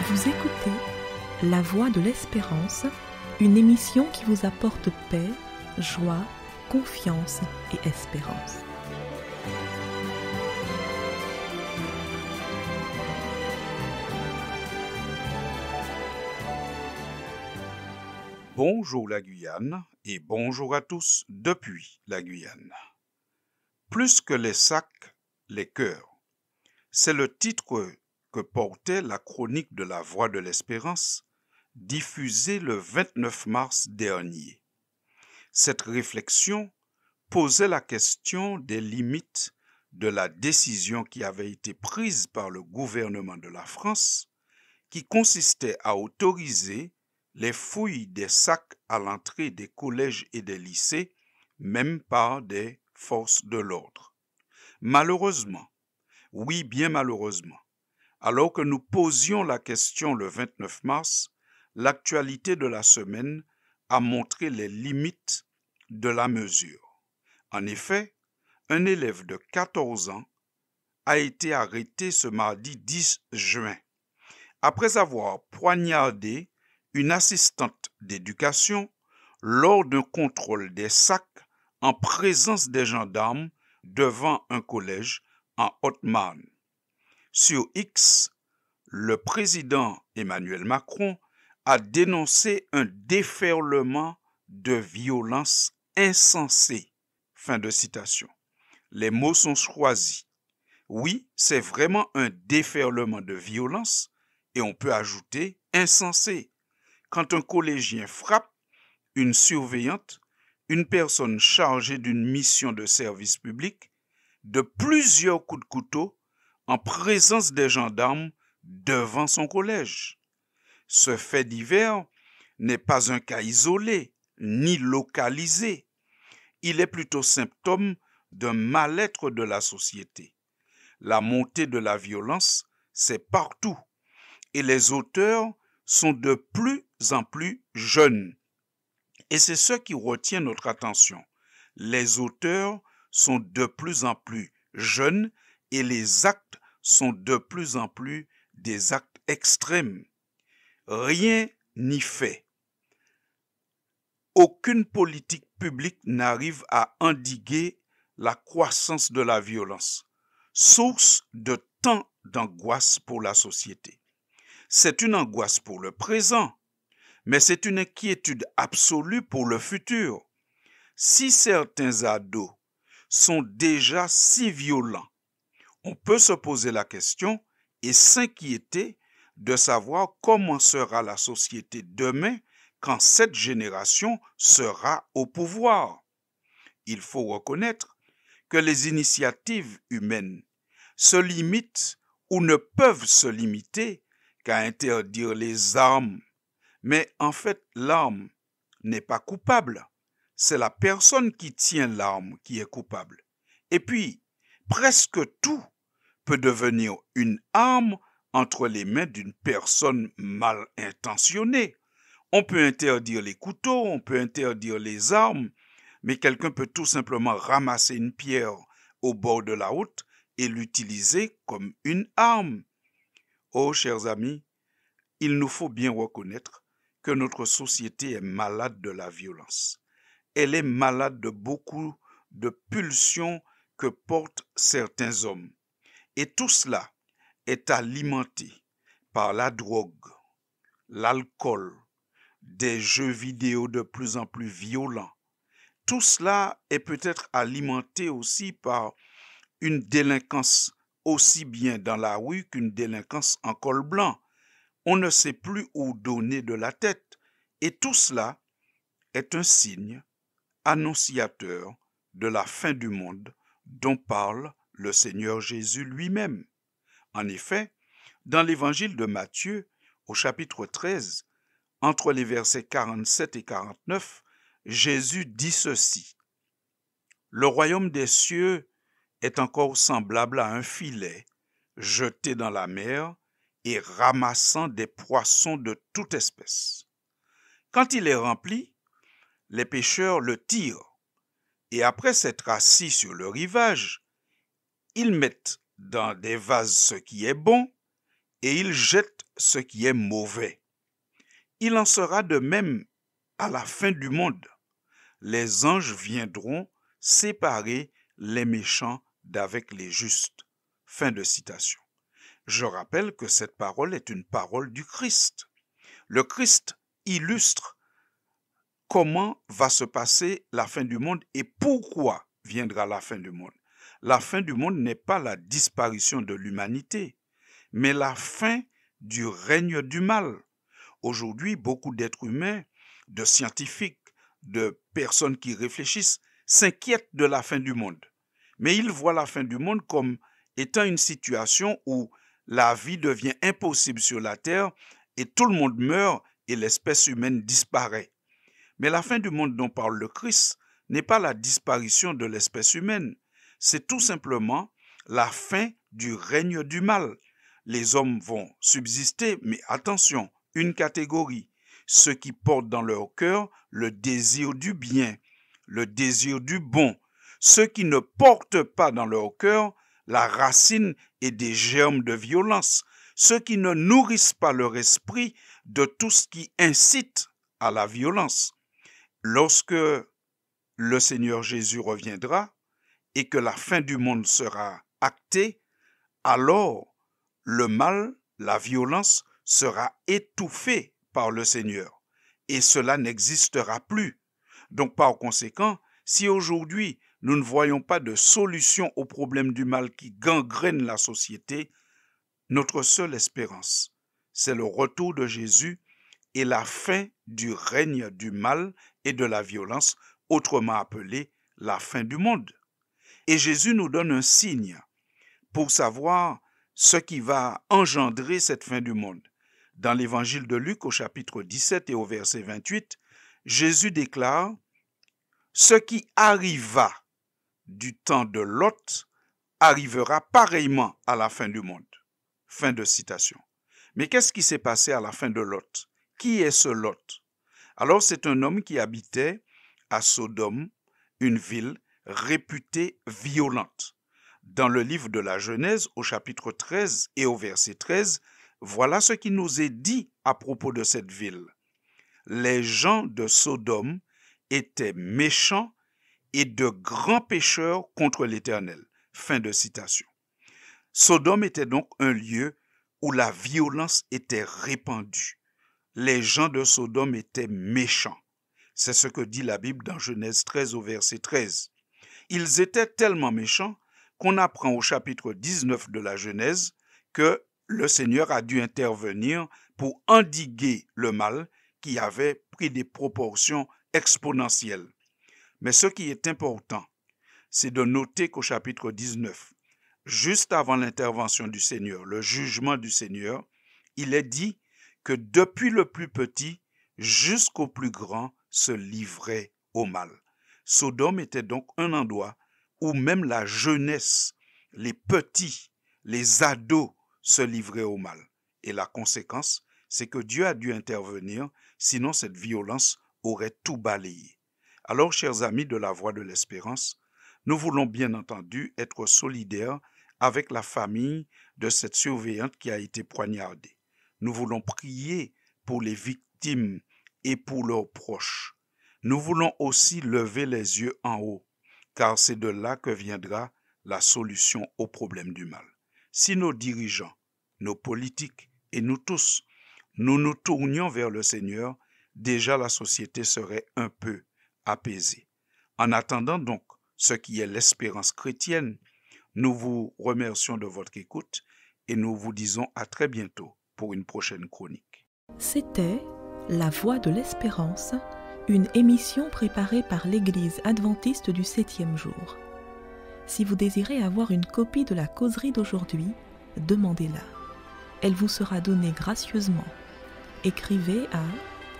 Vous écoutez La Voix de l'Espérance, une émission qui vous apporte paix, joie, confiance et espérance. Bonjour la Guyane et bonjour à tous depuis la Guyane. Plus que les sacs, les cœurs. C'est le titre que portait la chronique de la Voix de l'Espérance, diffusée le 29 mars dernier. Cette réflexion posait la question des limites de la décision qui avait été prise par le gouvernement de la France, qui consistait à autoriser les fouilles des sacs à l'entrée des collèges et des lycées, même par des forces de l'ordre. Malheureusement, oui, bien malheureusement, alors que nous posions la question le 29 mars, l'actualité de la semaine a montré les limites de la mesure. En effet, un élève de 14 ans a été arrêté ce mardi 10 juin, après avoir poignardé une assistante d'éducation lors d'un contrôle des sacs en présence des gendarmes devant un collège en Haute-Marne. Sur X, le président Emmanuel Macron a dénoncé un déferlement de violence insensée. Fin de citation. Les mots sont choisis. Oui, c'est vraiment un déferlement de violence et on peut ajouter insensé. Quand un collégien frappe une surveillante, une personne chargée d'une mission de service public, de plusieurs coups de couteau en présence des gendarmes devant son collège. Ce fait divers n'est pas un cas isolé ni localisé. Il est plutôt symptôme d'un mal-être de la société. La montée de la violence, c'est partout et les auteurs sont de plus en plus jeunes. Et c'est ce qui retient notre attention. Les auteurs sont de plus en plus jeunes et les actes sont de plus en plus des actes extrêmes. Rien n'y fait. Aucune politique publique n'arrive à endiguer la croissance de la violence, source de tant d'angoisse pour la société. C'est une angoisse pour le présent, mais c'est une inquiétude absolue pour le futur. Si certains ados sont déjà si violents, on peut se poser la question et s'inquiéter de savoir comment sera la société demain quand cette génération sera au pouvoir. Il faut reconnaître que les initiatives humaines se limitent ou ne peuvent se limiter qu'à interdire les armes. Mais en fait, l'arme n'est pas coupable. C'est la personne qui tient l'arme qui est coupable. Et puis, presque tout peut devenir une arme entre les mains d'une personne mal intentionnée. On peut interdire les couteaux, on peut interdire les armes, mais quelqu'un peut tout simplement ramasser une pierre au bord de la route et l'utiliser comme une arme. Oh, chers amis, il nous faut bien reconnaître que notre société est malade de la violence. Elle est malade de beaucoup de pulsions que portent certains hommes. Et tout cela est alimenté par la drogue, l'alcool, des jeux vidéo de plus en plus violents. Tout cela est peut-être alimenté aussi par une délinquance aussi bien dans la rue qu'une délinquance en col blanc. On ne sait plus où donner de la tête. Et tout cela est un signe annonciateur de la fin du monde dont parle le Seigneur Jésus lui-même. En effet, dans l'évangile de Matthieu, au chapitre 13, entre les versets 47 et 49, Jésus dit ceci. « Le royaume des cieux est encore semblable à un filet jeté dans la mer et ramassant des poissons de toute espèce. Quand il est rempli, les pêcheurs le tirent et après s'être assis sur le rivage, ils mettent dans des vases ce qui est bon et il jette ce qui est mauvais. Il en sera de même à la fin du monde. Les anges viendront séparer les méchants d'avec les justes. Fin de citation. Je rappelle que cette parole est une parole du Christ. Le Christ illustre comment va se passer la fin du monde et pourquoi viendra la fin du monde. La fin du monde n'est pas la disparition de l'humanité, mais la fin du règne du mal. Aujourd'hui, beaucoup d'êtres humains, de scientifiques, de personnes qui réfléchissent, s'inquiètent de la fin du monde. Mais ils voient la fin du monde comme étant une situation où la vie devient impossible sur la terre et tout le monde meurt et l'espèce humaine disparaît. Mais la fin du monde dont parle le Christ n'est pas la disparition de l'espèce humaine, c'est tout simplement la fin du règne du mal. Les hommes vont subsister, mais attention, une catégorie, ceux qui portent dans leur cœur le désir du bien, le désir du bon, ceux qui ne portent pas dans leur cœur la racine et des germes de violence, ceux qui ne nourrissent pas leur esprit de tout ce qui incite à la violence. Lorsque le Seigneur Jésus reviendra et que la fin du monde sera actée, alors le mal, la violence sera étouffée par le Seigneur et cela n'existera plus. Donc par conséquent, si aujourd'hui nous ne voyons pas de solution au problème du mal qui gangrène la société, notre seule espérance, c'est le retour de Jésus et la fin du règne du mal et de la violence, autrement appelée la fin du monde. Et Jésus nous donne un signe pour savoir ce qui va engendrer cette fin du monde. Dans l'évangile de Luc au chapitre 17 et au verset 28, Jésus déclare « Ce qui arriva du temps de Lot arrivera pareillement à la fin du monde. » Fin de citation. Mais qu'est-ce qui s'est passé à la fin de Lot? Qui est ce Lot? Alors c'est un homme qui habitait à Sodome, une ville réputée violente. Dans le livre de la Genèse, au chapitre 13 et au verset 13, voilà ce qui nous est dit à propos de cette ville. Les gens de Sodome étaient méchants et de grands pécheurs contre l'Éternel. Fin de citation. Sodome était donc un lieu où la violence était répandue. Les gens de Sodome étaient méchants. C'est ce que dit la Bible dans Genèse 13 au verset 13. Ils étaient tellement méchants qu'on apprend au chapitre 19 de la Genèse que le Seigneur a dû intervenir pour endiguer le mal qui avait pris des proportions exponentielles. Mais ce qui est important, c'est de noter qu'au chapitre 19, juste avant l'intervention du Seigneur, le jugement du Seigneur, il est dit que depuis le plus petit jusqu'au plus grand se livrait au mal. Sodome était donc un endroit où même la jeunesse, les petits, les ados se livraient au mal. Et la conséquence, c'est que Dieu a dû intervenir, sinon cette violence aurait tout balayé. Alors, chers amis de la Voix de l'Espérance, nous voulons bien entendu être solidaires avec la famille de cette surveillante qui a été poignardée. Nous voulons prier pour les victimes et pour leurs proches. Nous voulons aussi lever les yeux en haut, car c'est de là que viendra la solution au problème du mal. Si nos dirigeants, nos politiques et nous tous, nous nous tournions vers le Seigneur, déjà la société serait un peu apaisée. En attendant donc ce qui est l'espérance chrétienne, nous vous remercions de votre écoute et nous vous disons à très bientôt pour une prochaine chronique. C'était La Voix de l'Espérance, une émission préparée par l'Église adventiste du 7e jour. Si vous désirez avoir une copie de la causerie d'aujourd'hui, demandez-la. Elle vous sera donnée gracieusement. Écrivez à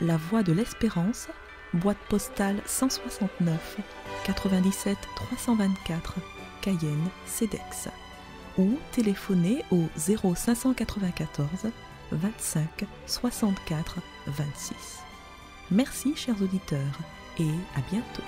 La Voix de l'Espérance, boîte postale 169 97 324, Cayenne, CEDEX, ou téléphonez au 0594 25 64 26. Merci chers auditeurs et à bientôt.